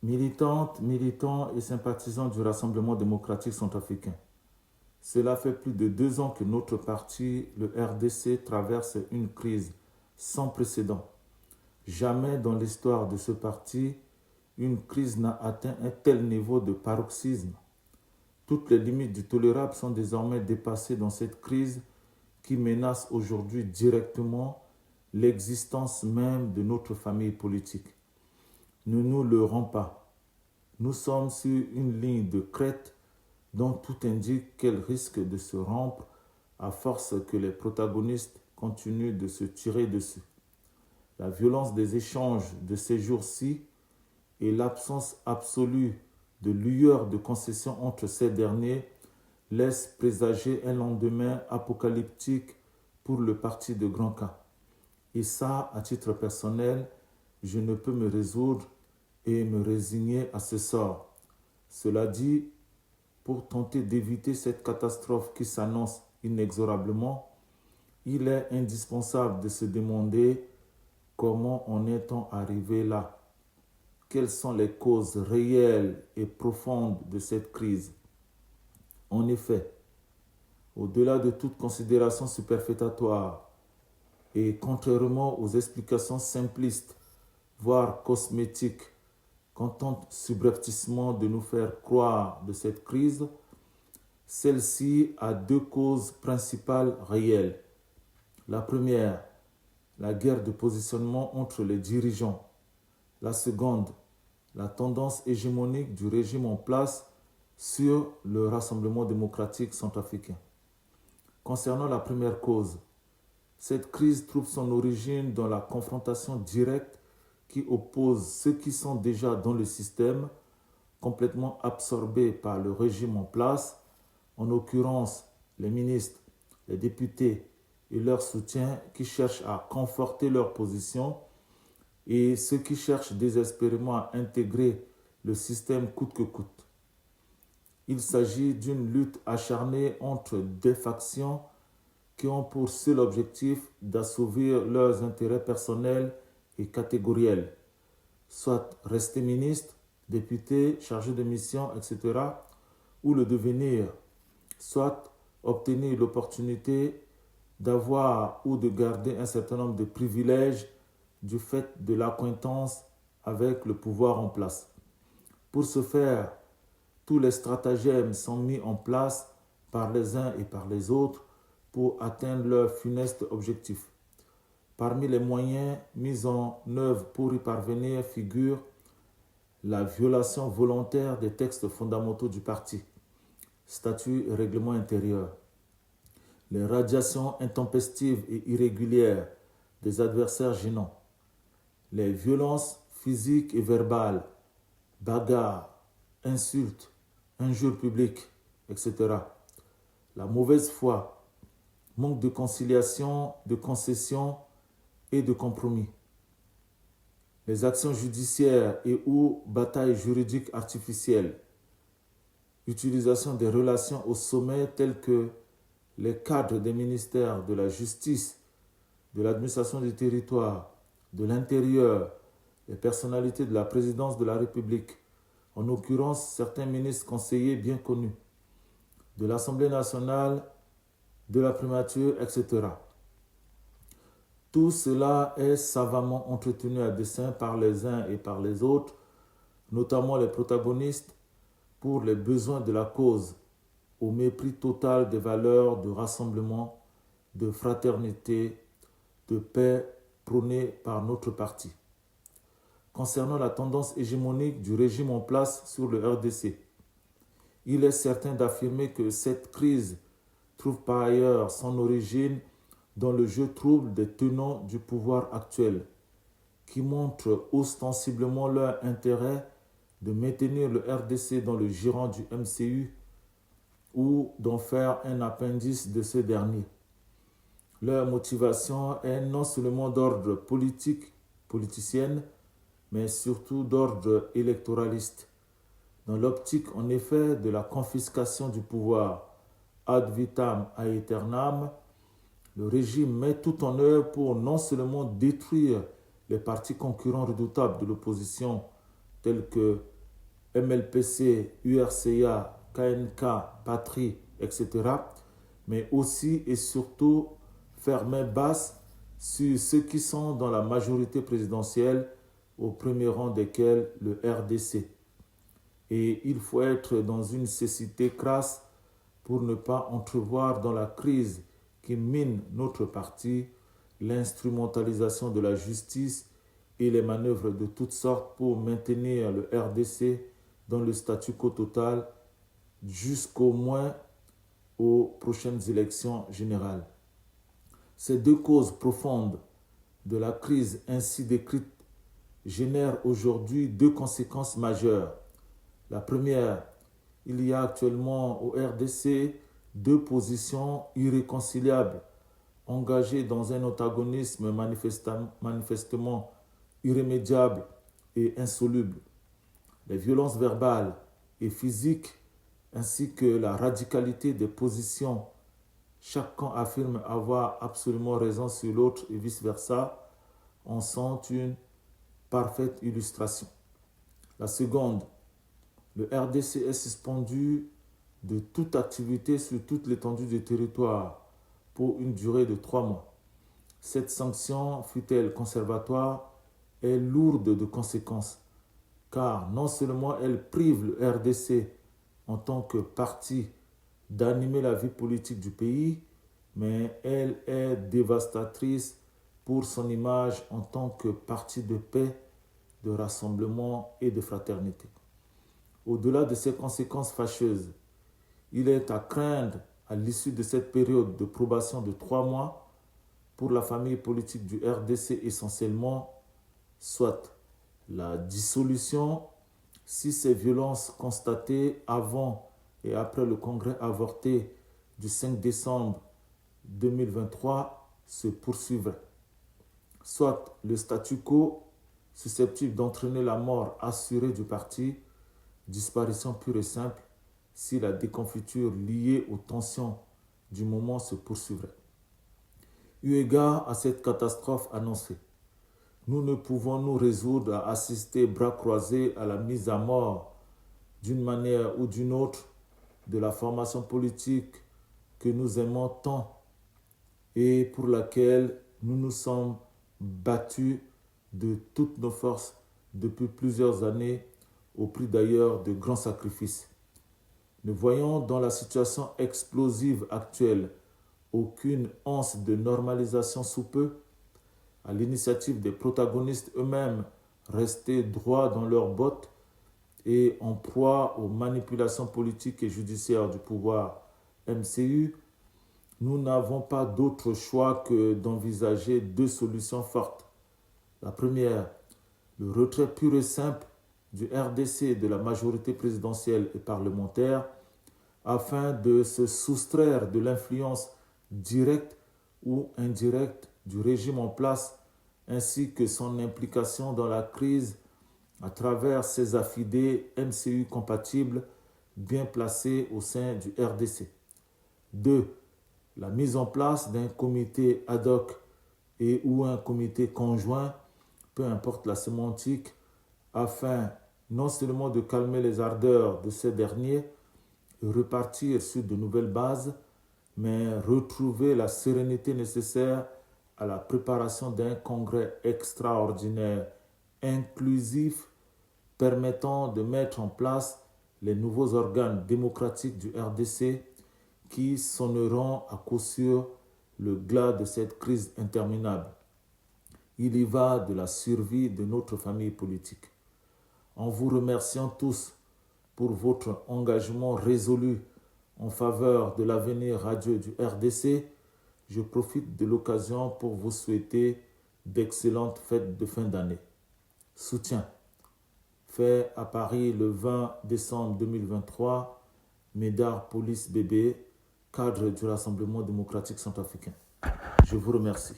Militantes, militants et sympathisants du Rassemblement démocratique centrafricain. Cela fait plus de 2 ans que notre parti, le RDC, traverse une crise sans précédent. Jamais dans l'histoire de ce parti, une crise n'a atteint un tel niveau de paroxysme. Toutes les limites du tolérable sont désormais dépassées dans cette crise qui menace aujourd'hui directement l'existence même de notre famille politique. Ne nous leurrons pas. Nous sommes sur une ligne de crête dont tout indique qu'elle risque de se rompre à force que les protagonistes continuent de se tirer dessus. La violence des échanges de ces jours-ci et l'absence absolue de lueur de concession entre ces derniers laissent présager un lendemain apocalyptique pour le parti de Grand K. Et ça, à titre personnel, je ne peux me résoudre et me résigner à ce sort. Cela dit, pour tenter d'éviter cette catastrophe qui s'annonce inexorablement, il est indispensable de se demander comment en est-on arrivé là. Quelles sont les causes réelles et profondes de cette crise? En effet, au-delà de toute considération superfétatoire et contrairement aux explications simplistes, voire cosmétiques, qu'on tente subrepticement de nous faire croire de cette crise, celle-ci a 2 causes principales réelles. La première, la guerre de positionnement entre les dirigeants. La seconde, la tendance hégémonique du régime en place sur le Rassemblement démocratique centrafricain. Concernant la première cause, cette crise trouve son origine dans la confrontation directe qui oppose ceux qui sont déjà dans le système, complètement absorbés par le régime en place, en l'occurrence les ministres, les députés et leurs soutiens qui cherchent à conforter leur position, et ceux qui cherchent désespérément à intégrer le système coûte que coûte. Il s'agit d'une lutte acharnée entre des factions qui ont pour seul objectif d'assouvir leurs intérêts personnels et catégoriels, soit rester ministre, député, chargé de mission, etc., ou le devenir, soit obtenir l'opportunité d'avoir ou de garder un certain nombre de privilèges du fait de l'acquaintance avec le pouvoir en place. Pour ce faire, tous les stratagèmes sont mis en place par les uns et par les autres pour atteindre leur funeste objectif. Parmi les moyens mis en œuvre pour y parvenir figure la violation volontaire des textes fondamentaux du parti, statut et règlement intérieur, les radiations intempestives et irrégulières des adversaires gênants, les violences physiques et verbales, bagarres, insultes, injures publiques, etc. La mauvaise foi, manque de conciliation, de concession et de compromis. Les actions judiciaires et ou batailles juridiques artificielles. Utilisation des relations au sommet telles que les cadres des ministères de la justice, de l'administration du territoire, de l'intérieur, les personnalités de la présidence de la République, en l'occurrence certains ministres conseillers bien connus, de l'Assemblée nationale, de la primature, etc. Tout cela est savamment entretenu à dessein par les uns et par les autres, notamment les protagonistes, pour les besoins de la cause, au mépris total des valeurs de rassemblement, de fraternité, de paix prônées par notre parti. Concernant la tendance hégémonique du régime en place sur le RDC, il est certain d'affirmer que cette crise trouve par ailleurs son origine dans le jeu trouble des tenants du pouvoir actuel, qui montrent ostensiblement leur intérêt de maintenir le RDC dans le giron du MCU ou d'en faire un appendice de ce dernier. Leur motivation est non seulement d'ordre politique, politicienne, mais surtout d'ordre électoraliste, dans l'optique en effet de la confiscation du pouvoir ad vitam aeternam. Le régime met tout en œuvre pour non seulement détruire les partis concurrents redoutables de l'opposition tels que MLPC, URCA, KNK, Patrie, etc., mais aussi et surtout faire main basse sur ceux qui sont dans la majorité présidentielle, au premier rang desquels le RDC. Et il faut être dans une cécité crasse pour ne pas entrevoir dans la crise qui mine notre parti l'instrumentalisation de la justice et les manœuvres de toutes sortes pour maintenir le RDC dans le statu quo total jusqu'au moins aux prochaines élections générales. Ces deux causes profondes de la crise ainsi décrite génèrent aujourd'hui deux conséquences majeures. La première, il y a actuellement au RDC deux positions irréconciliables, engagées dans un antagonisme manifestement irrémédiable et insoluble. Les violences verbales et physiques ainsi que la radicalité des positions, chaque camp affirme avoir absolument raison sur l'autre et vice-versa, en sont une parfaite illustration. La seconde, le RDC est suspendu de toute activité sur toute l'étendue du territoire pour une durée de 3 mois. Cette sanction, fût-elle conservatoire, est lourde de conséquences, car non seulement elle prive le RDC en tant que parti d'animer la vie politique du pays, mais elle est dévastatrice pour son image en tant que parti de paix, de rassemblement et de fraternité. Au-delà de ces conséquences fâcheuses, il est à craindre, à l'issue de cette période de probation de 3 mois, pour la famille politique du RDC essentiellement, soit la dissolution, si ces violences constatées avant et après le congrès avorté du 5 décembre 2023 se poursuivraient, soit le statu quo susceptible d'entraîner la mort assurée du parti, disparition pure et simple si la déconfiture liée aux tensions du moment se poursuivrait. Eu égard à cette catastrophe annoncée, nous ne pouvons nous résoudre à assister bras croisés à la mise à mort, d'une manière ou d'une autre, de la formation politique que nous aimons tant et pour laquelle nous nous sommes battus de toutes nos forces depuis plusieurs années, au prix d'ailleurs de grands sacrifices. Ne voyons dans la situation explosive actuelle aucune once de normalisation sous peu, à l'initiative des protagonistes eux-mêmes restés droits dans leurs bottes et en proie aux manipulations politiques et judiciaires du pouvoir MCU, nous n'avons pas d'autre choix que d'envisager deux solutions fortes. La première, le retrait pur et simple du RDC de la majorité présidentielle et parlementaire afin de se soustraire de l'influence directe ou indirecte du régime en place ainsi que son implication dans la crise à travers ses affidés MCU compatibles bien placés au sein du RDC. 2. La mise en place d'un comité ad hoc et ou un comité conjoint, peu importe la sémantique, afin non seulement de calmer les ardeurs de ces derniers et repartir sur de nouvelles bases, mais retrouver la sérénité nécessaire à la préparation d'un congrès extraordinaire, inclusif, permettant de mettre en place les nouveaux organes démocratiques du RDC qui sonneront à coup sûr le glas de cette crise interminable. Il y va de la survie de notre famille politique. En vous remerciant tous pour votre engagement résolu en faveur de l'avenir radieux du RDC, je profite de l'occasion pour vous souhaiter d'excellentes fêtes de fin d'année. Soutien. Fait à Paris le 20 décembre 2023, Médard Police Bébé, cadre du Rassemblement démocratique centrafricain. Je vous remercie.